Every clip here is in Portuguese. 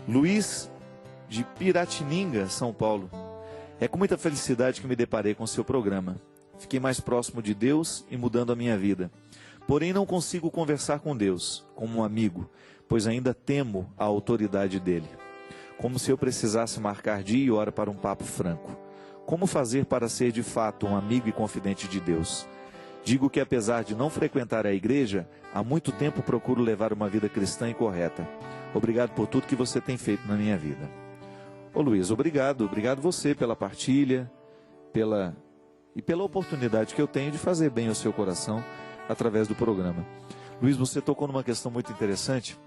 Luiz, de Piratininga, São Paulo. É com muita felicidade que me deparei com o seu programa. Fiquei mais próximo de Deus e mudando a minha vida. Porém, não consigo conversar com Deus, como um amigo, pois ainda temo a autoridade dele. Como se eu precisasse marcar dia e hora para um papo franco. Como fazer para ser de fato um amigo e confidente de Deus? Digo que apesar de não frequentar a igreja, há muito tempo procuro levar uma vida cristã e correta. Obrigado por tudo que você tem feito na minha vida. Ô Luiz, obrigado você pela partilha, pela oportunidade que eu tenho de fazer bem ao seu coração através do programa. Luiz, você tocou numa questão muito interessante.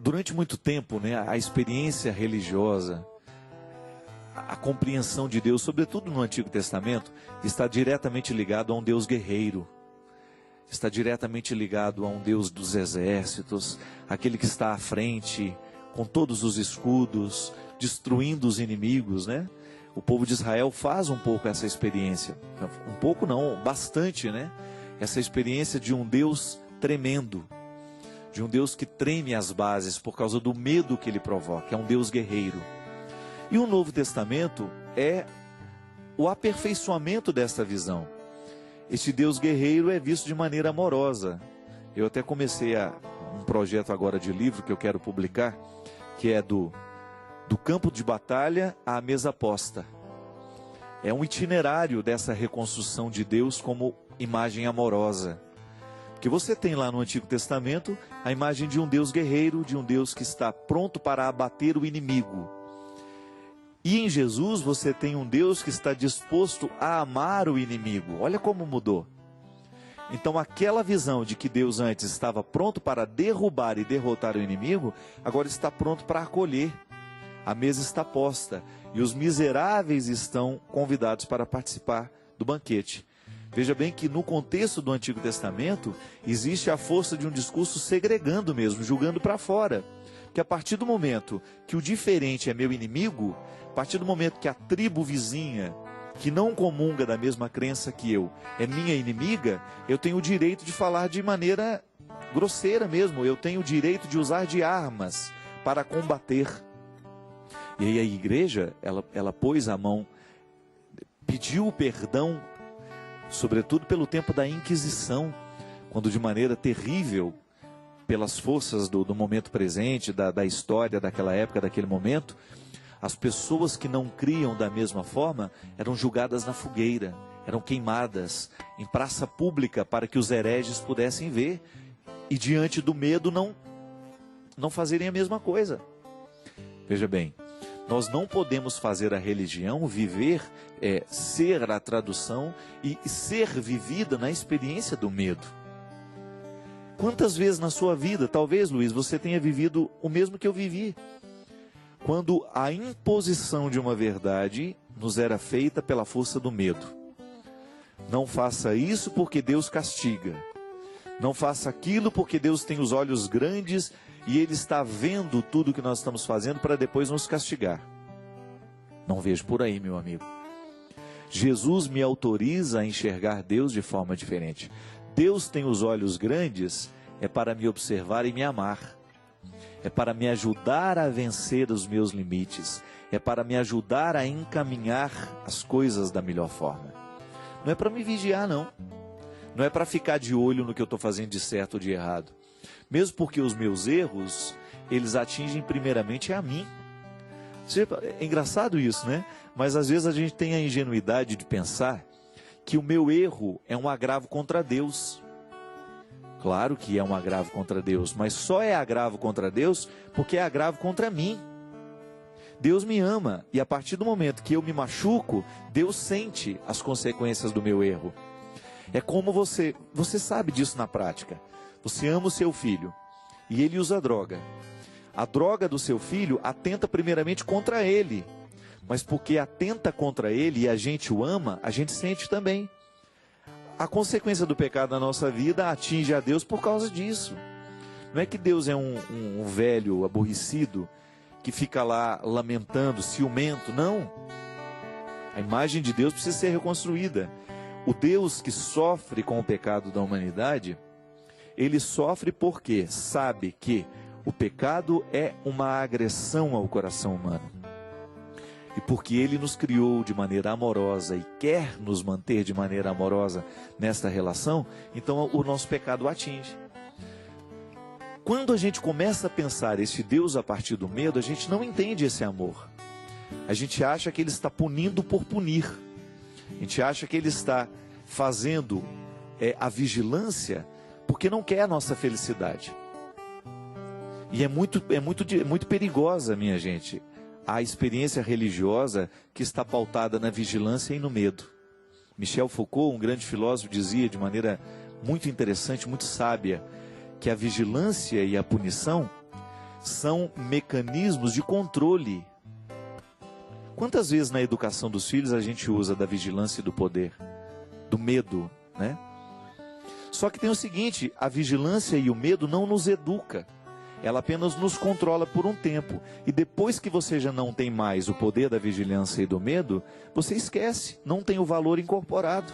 Durante muito tempo, né, a experiência religiosa, a compreensão de Deus, sobretudo no Antigo Testamento, está diretamente ligado a um Deus guerreiro. Está diretamente ligado a um Deus dos exércitos, aquele que está à frente, com todos os escudos, destruindo os inimigos, né? O povo de Israel faz um pouco essa experiência. Um pouco não, bastante, né? Essa experiência de um Deus tremendo. De um Deus que treme as bases por causa do medo que ele provoca. É um Deus guerreiro. E o Novo Testamento é o aperfeiçoamento desta visão. Este Deus guerreiro é visto de maneira amorosa. Eu até comecei um projeto agora de livro que eu quero publicar, que é do campo de batalha à mesa posta. É um itinerário dessa reconstrução de Deus como imagem amorosa. Que você tem lá no Antigo Testamento a imagem de um Deus guerreiro, de um Deus que está pronto para abater o inimigo. E em Jesus você tem um Deus que está disposto a amar o inimigo. Olha como mudou. Então aquela visão de que Deus antes estava pronto para derrubar e derrotar o inimigo, agora está pronto para acolher. A mesa está posta e os miseráveis estão convidados para participar do banquete. Veja bem que no contexto do Antigo Testamento existe a força de um discurso segregando mesmo, julgando para fora. Que a partir do momento que o diferente é meu inimigo, a partir do momento que a tribo vizinha, que não comunga da mesma crença que eu, é minha inimiga, eu tenho o direito de falar de maneira grosseira mesmo, eu tenho o direito de usar de armas para combater. E aí a igreja, ela pôs a mão, pediu o perdão, sobretudo pelo tempo da Inquisição, quando de maneira terrível, pelas forças do momento presente, da história daquela época, daquele momento, as pessoas que não criam da mesma forma eram julgadas na fogueira, eram queimadas em praça pública para que os hereges pudessem ver e diante do medo não fazerem a mesma coisa. Veja bem, nós não podemos fazer a religião viver, ser a tradução e ser vivida na experiência do medo. Quantas vezes na sua vida, talvez, Luiz, você tenha vivido o mesmo que eu vivi? Quando a imposição de uma verdade nos era feita pela força do medo. Não faça isso porque Deus castiga. Não faça aquilo porque Deus tem os olhos grandes e Ele está vendo tudo que nós estamos fazendo para depois nos castigar. Não vejo por aí, meu amigo. Jesus me autoriza a enxergar Deus de forma diferente. Deus tem os olhos grandes, é para me observar e me amar. É para me ajudar a vencer os meus limites. É para me ajudar a encaminhar as coisas da melhor forma. Não é para me vigiar, não. Não é para ficar de olho no que eu estou fazendo de certo ou de errado. Mesmo porque os meus erros, eles atingem primeiramente a mim. É engraçado isso, né? Mas às vezes a gente tem a ingenuidade de pensar que o meu erro é um agravo contra Deus. Claro que é um agravo contra Deus, mas só é agravo contra Deus porque é agravo contra mim. Deus me ama e a partir do momento que eu me machuco, Deus sente as consequências do meu erro. É como você sabe disso na prática. Você ama o seu filho e ele usa droga. A droga do seu filho atenta primeiramente contra ele. Mas porque atenta contra ele e a gente o ama, a gente sente também. A consequência do pecado na nossa vida atinge a Deus por causa disso. Não é que Deus é um velho aborrecido que fica lá lamentando, ciumento, não. A imagem de Deus precisa ser reconstruída. O Deus que sofre com o pecado da humanidade, ele sofre porque sabe que O pecado é uma agressão ao coração humano. E porque Ele nos criou de maneira amorosa e quer nos manter de maneira amorosa nesta relação, então o nosso pecado o atinge. Quando a gente começa a pensar este Deus a partir do medo, a gente não entende esse amor. A gente acha que Ele está punindo por punir. A gente acha que Ele está fazendo a vigilância porque não quer a nossa felicidade. E é muito perigosa, minha gente, a experiência religiosa que está pautada na vigilância e no medo. Michel Foucault, um grande filósofo, dizia de maneira muito interessante, muito sábia, que a vigilância e a punição são mecanismos de controle. Quantas vezes na educação dos filhos a gente usa da vigilância e do poder, do medo, né? Só que tem o seguinte, a vigilância e o medo não nos educa. Ela apenas nos controla por um tempo. E depois que você já não tem mais o poder da vigilância e do medo, você esquece, não tem o valor incorporado.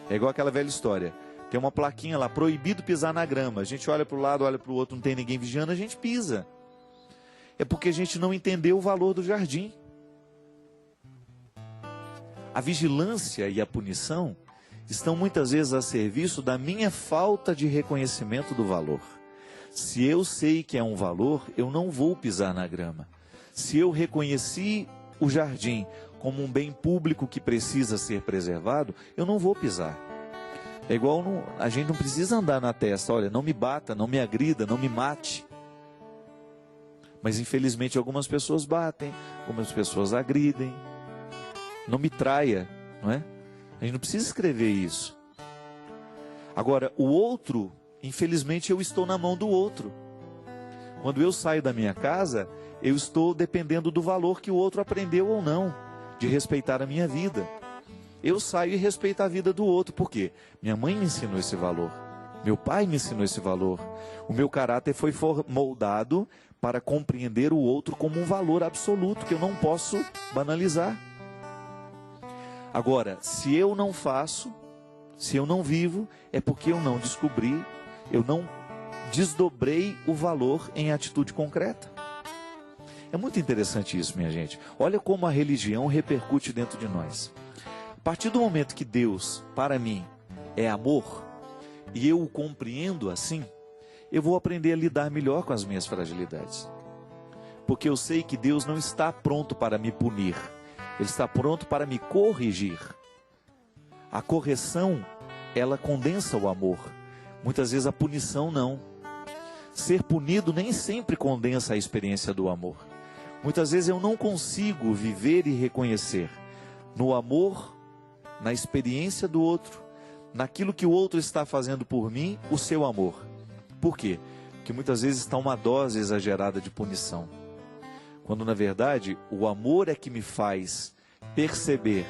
É igual aquela velha história. Tem uma plaquinha lá, proibido pisar na grama. A gente olha para o lado, olha para o outro, não tem ninguém vigiando, a gente pisa. É porque a gente não entendeu o valor do jardim. A vigilância e a punição estão muitas vezes a serviço da minha falta de reconhecimento do valor. Se eu sei que é um valor, eu não vou pisar na grama. Se eu reconheci o jardim como um bem público que precisa ser preservado, eu não vou pisar. É igual, a gente não precisa andar na testa, olha, não me bata, não me agrida, não me mate. Mas infelizmente algumas pessoas batem, algumas pessoas agridem. Não me traia, não é? A gente não precisa escrever isso. Agora, o outro, infelizmente eu estou na mão do outro. Quando eu saio da minha casa, eu estou dependendo do valor que o outro aprendeu ou não, de respeitar a minha vida. Eu saio e respeito a vida do outro, por quê? Minha mãe me ensinou esse valor, meu pai me ensinou esse valor. O meu caráter foi moldado para compreender o outro como um valor absoluto, que eu não posso banalizar. Agora, se eu não faço, se eu não vivo, é porque eu não descobri, eu não desdobrei o valor em atitude concreta. É muito interessante isso, minha gente. Olha como a religião repercute dentro de nós. A partir do momento que Deus, para mim, é amor, e eu o compreendo assim, eu vou aprender a lidar melhor com as minhas fragilidades. Porque eu sei que Deus não está pronto para me punir. Ele está pronto para me corrigir. A correção, ela condensa o amor. Muitas vezes a punição não. Ser punido nem sempre condensa a experiência do amor. Muitas vezes eu não consigo viver e reconhecer no amor, na experiência do outro, naquilo que o outro está fazendo por mim, o seu amor. Por quê? Porque muitas vezes está uma dose exagerada de punição. Quando na verdade o amor é que me faz perceber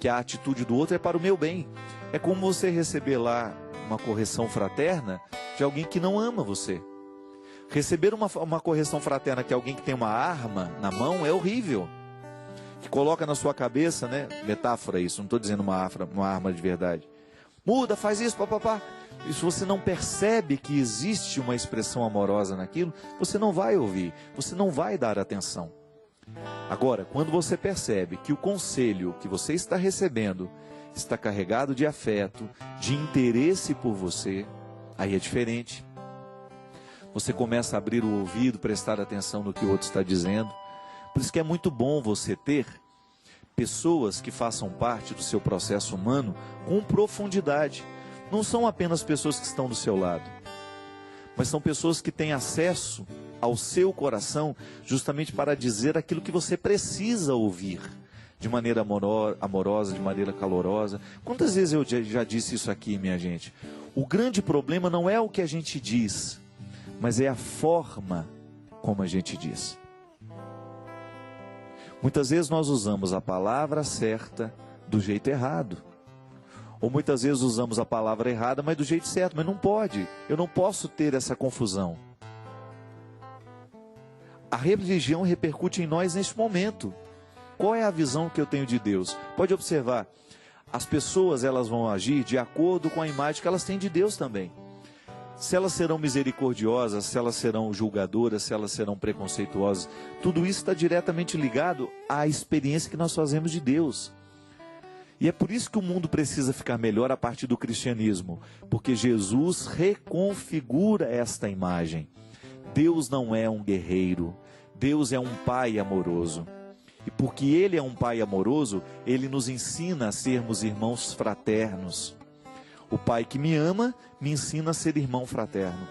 que a atitude do outro é para o meu bem. É como você receber lá uma correção fraterna de alguém que não ama você. Receber uma correção fraterna de alguém que tem uma arma na mão é horrível. Que coloca na sua cabeça, né? Metáfora isso, não estou dizendo uma arma de verdade. Muda, faz isso, papapá. E se você não percebe que existe uma expressão amorosa naquilo, você não vai ouvir, você não vai dar atenção. Agora, quando você percebe que o conselho que você está recebendo está carregado de afeto, de interesse por você, aí é diferente. Você começa a abrir o ouvido, prestar atenção no que o outro está dizendo. Por isso que é muito bom você ter pessoas que façam parte do seu processo humano com profundidade. Não são apenas pessoas que estão do seu lado, mas são pessoas que têm acesso ao seu coração justamente para dizer aquilo que você precisa ouvir, de maneira amorosa, de maneira calorosa. Quantas vezes eu já disse isso aqui, minha gente? O grande problema não é o que a gente diz, mas é a forma como a gente diz. Muitas vezes nós usamos a palavra certa do jeito errado. Ou muitas vezes usamos a palavra errada, mas do jeito certo. Mas não pode. Eu não posso ter essa confusão. A religião repercute em nós neste momento. Qual é a visão que eu tenho de Deus? Pode observar. As pessoas elas vão agir de acordo com a imagem que elas têm de Deus também. Se elas serão misericordiosas, se elas serão julgadoras, se elas serão preconceituosas, tudo isso está diretamente ligado à experiência que nós fazemos de Deus. E é por isso que o mundo precisa ficar melhor a partir do cristianismo, porque Jesus reconfigura esta imagem. Deus não é um guerreiro, Deus é um pai amoroso. E porque Ele é um pai amoroso, Ele nos ensina a sermos irmãos fraternos. O pai que me ama, me ensina a ser irmão fraterno.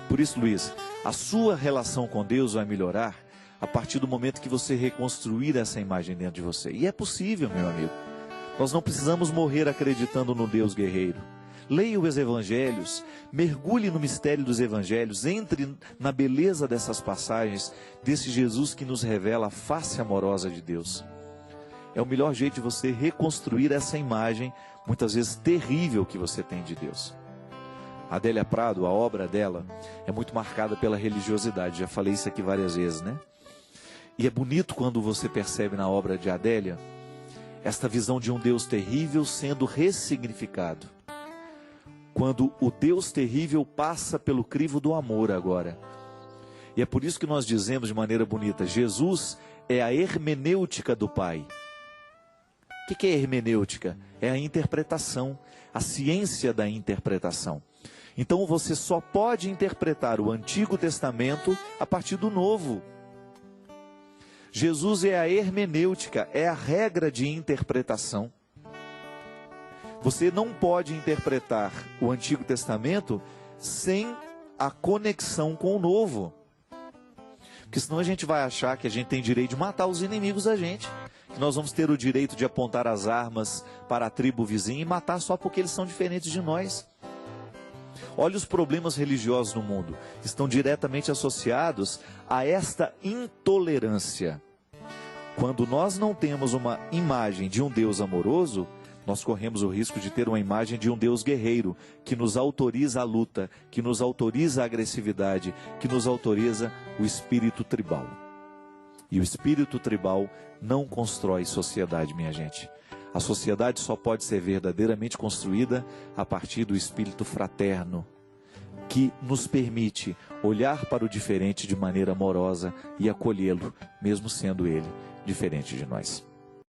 Por isso, Luiz, a sua relação com Deus vai melhorar a partir do momento que você reconstruir essa imagem dentro de você. E é possível, meu amigo. Nós não precisamos morrer acreditando no Deus guerreiro. Leia os evangelhos, mergulhe no mistério dos evangelhos, entre na beleza dessas passagens, desse Jesus que nos revela a face amorosa de Deus. É o melhor jeito de você reconstruir essa imagem, muitas vezes terrível, que você tem de Deus. A Adélia Prado, a obra dela, é muito marcada pela religiosidade. Já falei isso aqui várias vezes, né? E é bonito quando você percebe na obra de Adélia esta visão de um Deus terrível sendo ressignificado. Quando o Deus terrível passa pelo crivo do amor agora. E é por isso que nós dizemos de maneira bonita, Jesus é a hermenêutica do Pai. O que é hermenêutica? É a interpretação, a ciência da interpretação. Então você só pode interpretar o Antigo Testamento a partir do Novo. Jesus é a hermenêutica, é a regra de interpretação. Você não pode interpretar o Antigo Testamento sem a conexão com o Novo. Porque senão a gente vai achar que a gente tem direito de matar os inimigos da gente. Que nós vamos ter o direito de apontar as armas para a tribo vizinha e matar só porque eles são diferentes de nós. Olha os problemas religiosos no mundo. Estão diretamente associados a esta intolerância. Quando nós não temos uma imagem de um Deus amoroso, nós corremos o risco de ter uma imagem de um Deus guerreiro, que nos autoriza a luta, que nos autoriza a agressividade, que nos autoriza o espírito tribal. E o espírito tribal não constrói sociedade, minha gente. A sociedade só pode ser verdadeiramente construída a partir do espírito fraterno, que nos permite olhar para o diferente de maneira amorosa e acolhê-lo, mesmo sendo ele diferente de nós.